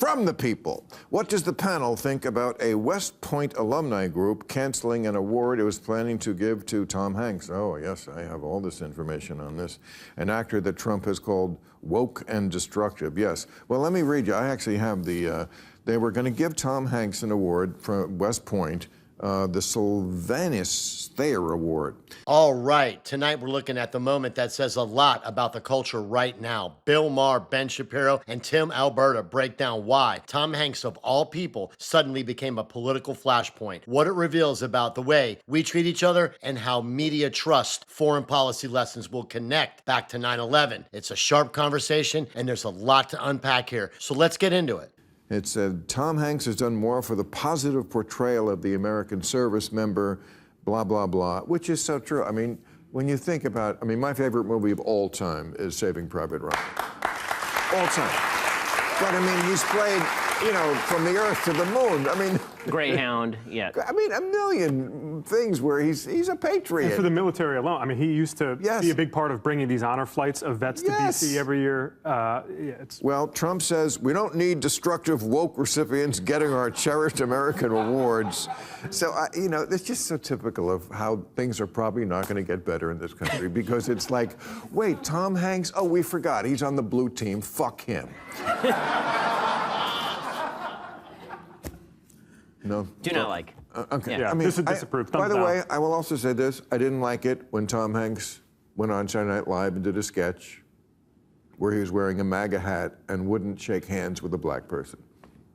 from the people. What does the panel think about a West Point alumni group canceling an award it was planning to give to Tom Hanks? Oh, yes, I have all this information on this. An actor that Trump has called woke and destructive. Yes. Well, let me read you. I actually have the, they were going to give Tom Hanks an award from West Point, the Sylvanus Thayer Award. All right, tonight we're looking at the moment that says a lot about the culture right now. Bill Maher, Ben Shapiro, and Tim Alberta break down why Tom Hanks, of all people, suddenly became a political flashpoint, what it reveals about the way we treat each other, and how media trust foreign policy lessons will connect back to 9/11. It's a sharp conversation, and there's a lot to unpack here, so let's get into it. It said, Tom Hanks has done more for the positive portrayal of the American service member, blah, blah, blah, which is so true. I mean, when you think about, I mean, my favorite movie of all time is Saving Private Ryan. All time. But I mean, he's played, you know, From the Earth to the Moon. I mean... Greyhound, yeah. I mean, a million things where he's a patriot. And for the military alone, I mean, he used to be a big part of bringing these honor flights of vets to D.C. every year. Well, Trump says we don't need destructive woke recipients getting our cherished American awards. So, you know, it's just so typical of how things are probably not going to get better in this country because it's like, wait, Tom Hanks? Oh, we forgot. He's on the blue team. Fuck him. No. Do not like. Okay. Yeah, I mean, this is disapproved. By the way, I will also say this. I didn't like it when Tom Hanks went on Saturday Night Live and did a sketch where he was wearing a MAGA hat and wouldn't shake hands with a black person.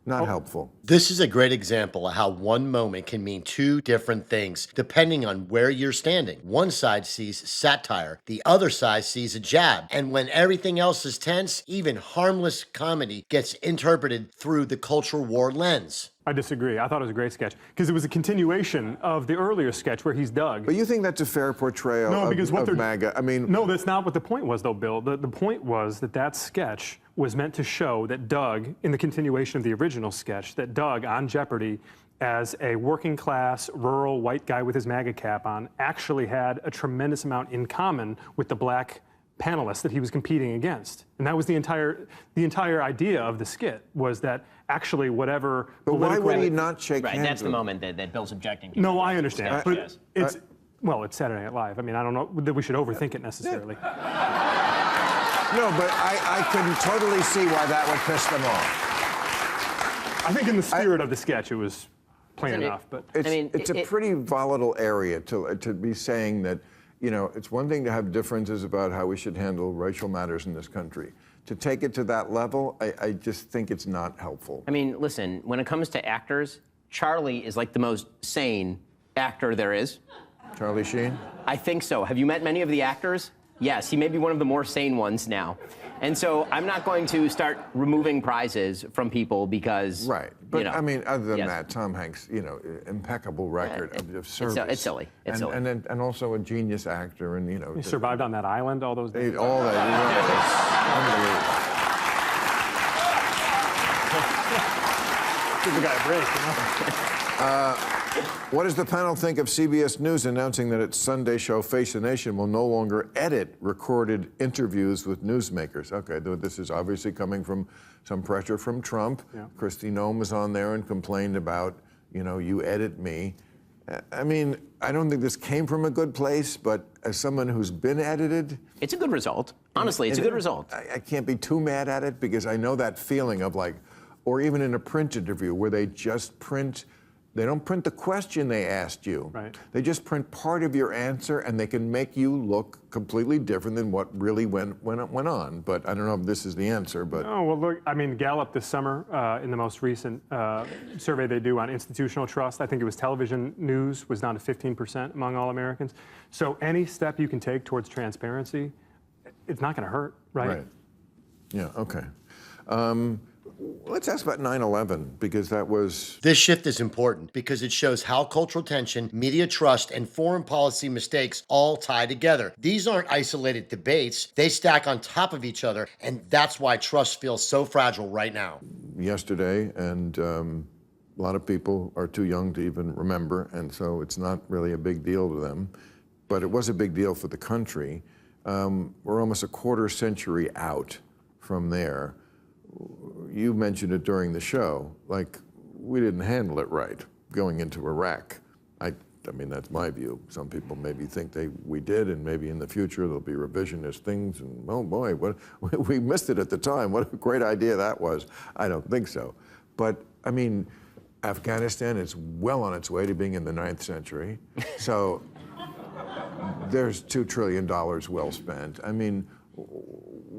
Not helpful. This is a great example of how one moment can mean two different things, depending on where you're standing. One side sees satire, the other side sees a jab. And when everything else is tense, even harmless comedy gets interpreted through the culture war lens. I disagree. I thought it was a great sketch because it was a continuation of the earlier sketch where he's Doug. But you think that's a fair portrayal of MAGA? I mean... No, that's not what the point was, though, Bill. The point was that that sketch was meant to show that Doug, in the continuation of the original sketch, that Doug on Jeopardy, as a working class, rural, white guy with his MAGA cap on, actually had a tremendous amount in common with the black panelists that he was competing against. And that was the entire idea of the skit, was that actually whatever... But why would he not shake hands? Right, that's the moment that Bill's objecting to. No, I understand. But it's, well, it's Saturday Night Live. I mean, I don't know that we should overthink it necessarily. No, but I can totally see why that would piss them off. I think in the spirit of the sketch, it was plain enough. But it's a pretty volatile area to be saying that, you know, it's one thing to have differences about how we should handle racial matters in this country. To take it to that level, I just think it's not helpful. I mean, listen, when it comes to actors, Charlie is like the most sane actor there is. Charlie Sheen? I think so. Have you met many of the actors? Yes, he may be one of the more sane ones now. And so I'm not going to start removing prizes from people because, right. But, you know, I mean, other than that, Tom Hanks, you know, impeccable record of service. It's silly. It's silly. And also a genius actor, and, you know. He survived on that island all those days. All that, Give the guy a break, you know? What does the panel think of CBS News announcing that its Sunday show, Face the Nation, will no longer edit recorded interviews with newsmakers? Okay, this is obviously coming from some pressure from Trump. Yeah. Kristi Noem was on there and complained about, you know, you edit me. I mean, I don't think this came from a good place, but as someone who's been edited... It's a good result. Honestly, it's a good result. I can't be too mad at it because I know that feeling of like, or even in a print interview where they just print... They don't print the question they asked you. Right. They just print part of your answer, and they can make you look completely different than what really went on. But I don't know if this is the answer. But oh well, look. I mean, Gallup this summer, in the most recent survey they do on institutional trust, I think it was television news was down to 15% among all Americans. So any step you can take towards transparency, it's not going to hurt, right? Right. Yeah. Okay. Let's ask about 9/11, because that was... This shift is important because it shows how cultural tension, media trust, and foreign policy mistakes all tie together. These aren't isolated debates. They stack on top of each other, and that's why trust feels so fragile right now. Yesterday, and a lot of people are too young to even remember, and so it's not really a big deal to them. But it was a big deal for the country. We're almost a quarter century out from there. you mentioned it during the show, like we didn't handle it right going into Iraq. I mean, that's my view. Some people maybe think we did, and maybe in the future there'll be revisionist things, and oh boy, we missed it at the time. What a great idea that was. I don't think so. But, I mean, Afghanistan is well on its way to being in the 9th century. So there's $2 trillion well spent. I mean,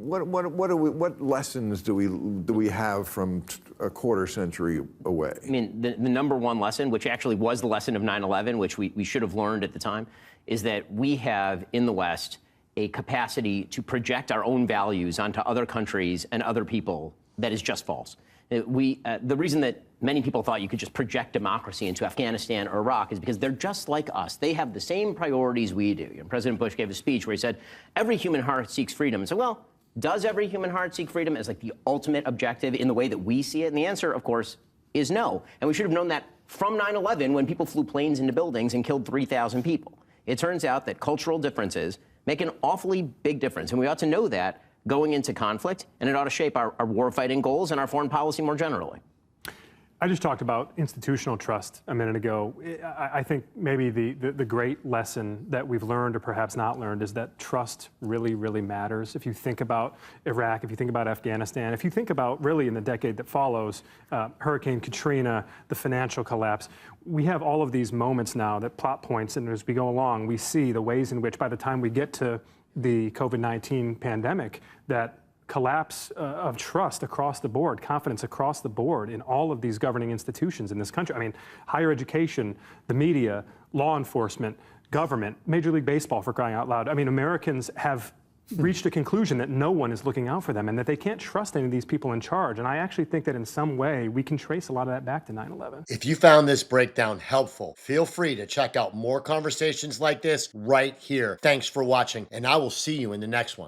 what lessons do we have from a quarter century away? I mean, the number one lesson, which actually was the lesson of 9/11, which we should have learned at the time, is that we have in the West a capacity to project our own values onto other countries and other people that is just false. The reason that many people thought you could just project democracy into Afghanistan or Iraq is because they're just like us. They have the same priorities we do. You know, President Bush gave a speech where he said, every human heart seeks freedom. And so, well, does every human heart seek freedom as like the ultimate objective in the way that we see it? And the answer, of course, is no. And we should have known that from 9/11 when people flew planes into buildings and killed 3,000 people. It turns out that cultural differences make an awfully big difference. And we ought to know that going into conflict, and it ought to shape our warfighting goals and our foreign policy more generally. I just talked about institutional trust a minute ago. I think maybe the great lesson that we've learned or perhaps not learned is that trust really, really matters. If you think about Iraq, if you think about Afghanistan, if you think about really in the decade that follows, Hurricane Katrina, the financial collapse, we have all of these moments now that plot points, and as we go along, we see the ways in which by the time we get to the COVID-19 pandemic, that collapse of trust across the board, confidence across the board in all of these governing institutions in this country. I mean, higher education, the media, law enforcement, government, Major League Baseball, for crying out loud. I mean, Americans have reached a conclusion that no one is looking out for them and that they can't trust any of these people in charge. And I actually think that in some way we can trace a lot of that back to 9/11. If you found this breakdown helpful, feel free to check out more conversations like this right here. Thanks for watching, and I will see you in the next one.